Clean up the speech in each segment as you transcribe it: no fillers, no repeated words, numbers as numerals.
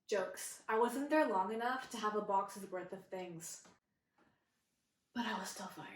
Jokes. I wasn't there long enough to have a box's worth of things. But I was still fired.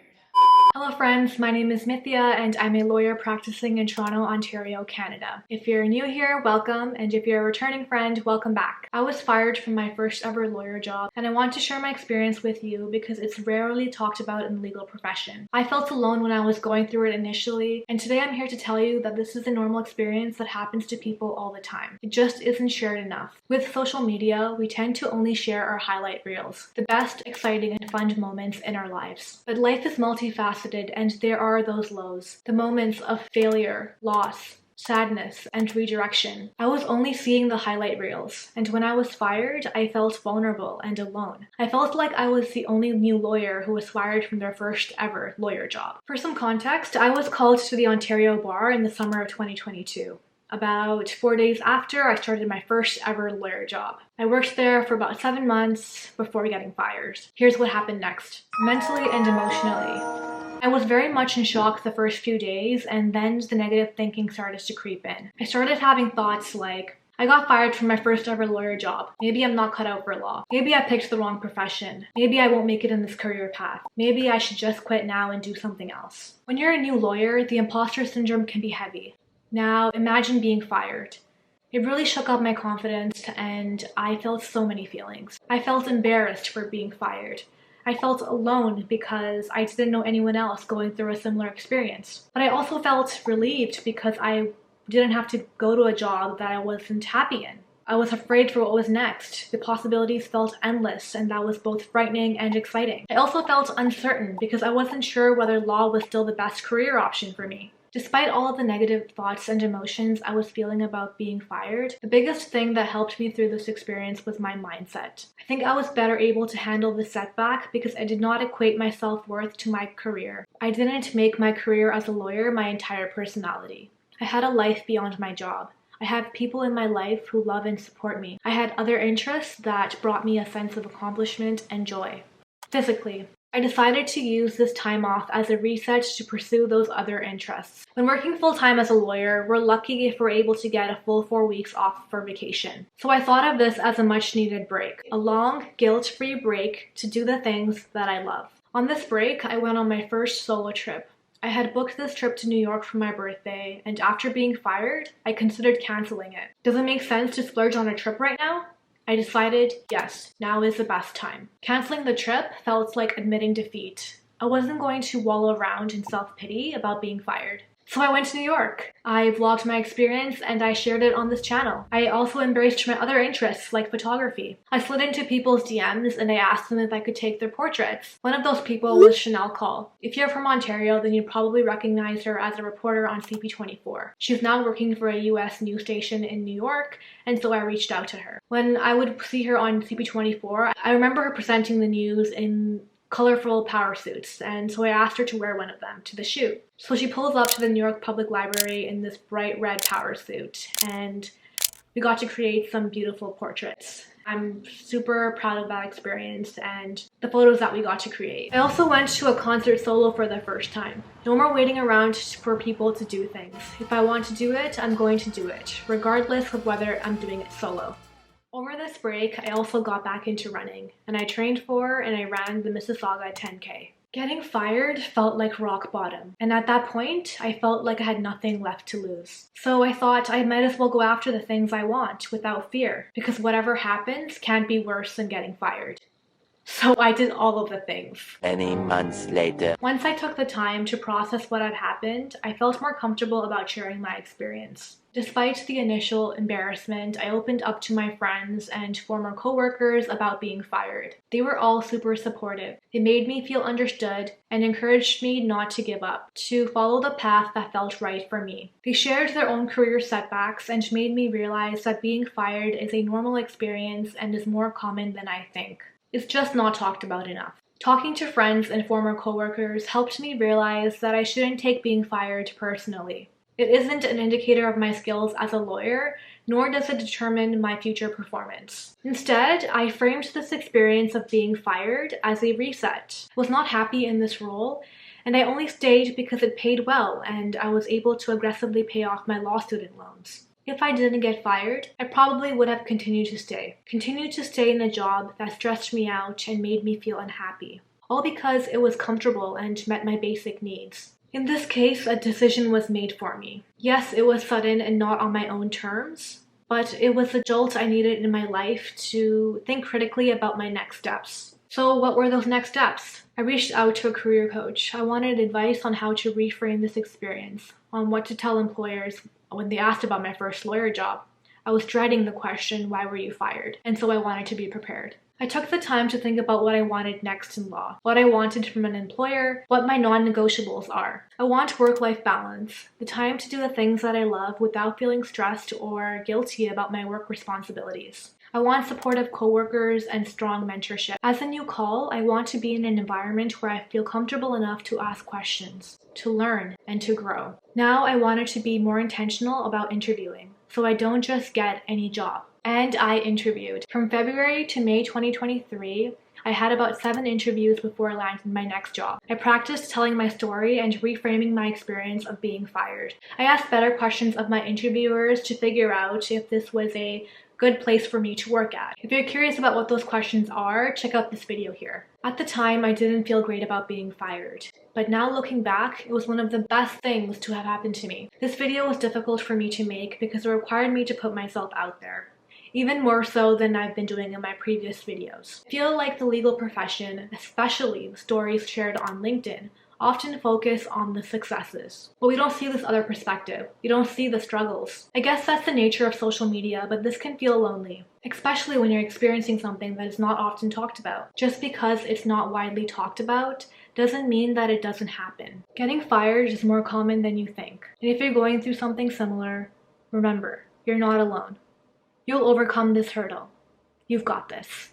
Hello friends, my name is Mithya and I'm a lawyer practicing in Toronto, Ontario, Canada. If you're new here, welcome, and if you're a returning friend, welcome back. I was fired from my first ever lawyer job and I want to share my experience with you because it's rarely talked about in the legal profession. I felt alone when I was going through it initially, and today I'm here to tell you that this is a normal experience that happens to people all the time. It just isn't shared enough. With social media, we tend to only share our highlight reels, the best, exciting, and fun moments in our lives. But life is multifaceted and there are those lows, the moments of failure, loss, sadness, and redirection. I was only seeing the highlight reels, and when I was fired, I felt vulnerable and alone. I felt like I was the only new lawyer who was fired from their first ever lawyer job. For some context, I was called to the Ontario Bar in the summer of 2022. About 4 days after, I started my first ever lawyer job. I worked there for about 7 months before getting fired. Here's what happened next. Mentally and emotionally, I was very much in shock the first few days, and then the negative thinking started to creep in. I started having thoughts like, I got fired from my first ever lawyer job. Maybe I'm not cut out for law. Maybe I picked the wrong profession. Maybe I won't make it in this career path. Maybe I should just quit now and do something else. When you're a new lawyer, the imposter syndrome can be heavy. Now, imagine being fired. It really shook up my confidence and I felt so many feelings. I felt embarrassed for being fired. I felt alone because I didn't know anyone else going through a similar experience. But I also felt relieved because I didn't have to go to a job that I wasn't happy in. I was afraid for what was next. The possibilities felt endless, and that was both frightening and exciting. I also felt uncertain because I wasn't sure whether law was still the best career option for me. Despite all of the negative thoughts and emotions I was feeling about being fired, the biggest thing that helped me through this experience was my mindset. I think I was better able to handle the setback because I did not equate my self-worth to my career. I didn't make my career as a lawyer my entire personality. I had a life beyond my job. I had people in my life who love and support me. I had other interests that brought me a sense of accomplishment and joy. Physically, I decided to use this time off as a reset to pursue those other interests. When working full-time as a lawyer, we're lucky if we're able to get a full 4 weeks off for vacation. So I thought of this as a much-needed break, a long, guilt-free break to do the things that I love. On this break, I went on my first solo trip. I had booked this trip to New York for my birthday, and after being fired, I considered canceling it. Does it make sense to splurge on a trip right now? I decided, yes, now is the best time. Canceling the trip felt like admitting defeat. I wasn't going to wallow around in self-pity about being fired. So I went to New York. I vlogged my experience and I shared it on this channel. I also embraced my other interests like photography. I slid into people's DMs and I asked them if I could take their portraits. One of those people was Chanel Call. If you're from Ontario, then you probably recognize her as a reporter on CP24. She's now working for a US news station in New York, and so I reached out to her. When I would see her on CP24, I remember her presenting the news in colorful power suits, and so I asked her to wear one of them to the shoot. So she pulls up to the New York Public Library in this bright red power suit, and we got to create some beautiful portraits. I'm super proud of that experience and the photos that we got to create. I also went to a concert solo for the first time. No more waiting around for people to do things. If I want to do it, I'm going to do it, regardless of whether I'm doing it solo. Over this break, I also got back into running, and I trained for and I ran the Mississauga 10K. Getting fired felt like rock bottom, and at that point, I felt like I had nothing left to lose. So I thought I might as well go after the things I want without fear, because whatever happens can't be worse than getting fired. So I did all of the things. Many months later. Once I took the time to process what had happened, I felt more comfortable about sharing my experience. Despite the initial embarrassment, I opened up to my friends and former coworkers about being fired. They were all super supportive. They made me feel understood and encouraged me not to give up, to follow the path that felt right for me. They shared their own career setbacks and made me realize that being fired is a normal experience and is more common than I think. It's just not talked about enough. Talking to friends and former coworkers helped me realize that I shouldn't take being fired personally. It isn't an indicator of my skills as a lawyer, nor does it determine my future performance. Instead, I framed this experience of being fired as a reset. I was not happy in this role, and I only stayed because it paid well and I was able to aggressively pay off my law student loans. If I didn't get fired, I probably would have continued to stay. Continued to stay in a job that stressed me out and made me feel unhappy. All because it was comfortable and met my basic needs. In this case, a decision was made for me. Yes, it was sudden and not on my own terms, but it was the jolt I needed in my life to think critically about my next steps. So what were those next steps? I reached out to a career coach. I wanted advice on how to reframe this experience, on what to tell employers when they asked about my first lawyer job. I was dreading the question, why were you fired? And so I wanted to be prepared. I took the time to think about what I wanted next in law, what I wanted from an employer, what my non-negotiables are. I want work-life balance, the time to do the things that I love without feeling stressed or guilty about my work responsibilities. I want supportive coworkers and strong mentorship. As a new call, I want to be in an environment where I feel comfortable enough to ask questions, to learn, and to grow. Now I wanted to be more intentional about interviewing, so I don't just get any job. And I interviewed. From February to May 2023, I had about 7 interviews before I landed my next job. I practiced telling my story and reframing my experience of being fired. I asked better questions of my interviewers to figure out if this was a good place for me to work at. If you're curious about what those questions are, check out this video here. At the time, I didn't feel great about being fired. But now looking back, it was one of the best things to have happened to me. This video was difficult for me to make because it required me to put myself out there. Even more so than I've been doing in my previous videos. I feel like the legal profession, especially the stories shared on LinkedIn, often focus on the successes. But we don't see this other perspective. We don't see the struggles. I guess that's the nature of social media, but this can feel lonely, especially when you're experiencing something that is not often talked about. Just because it's not widely talked about doesn't mean that it doesn't happen. Getting fired is more common than you think. And if you're going through something similar, remember, you're not alone. You'll overcome this hurdle. You've got this.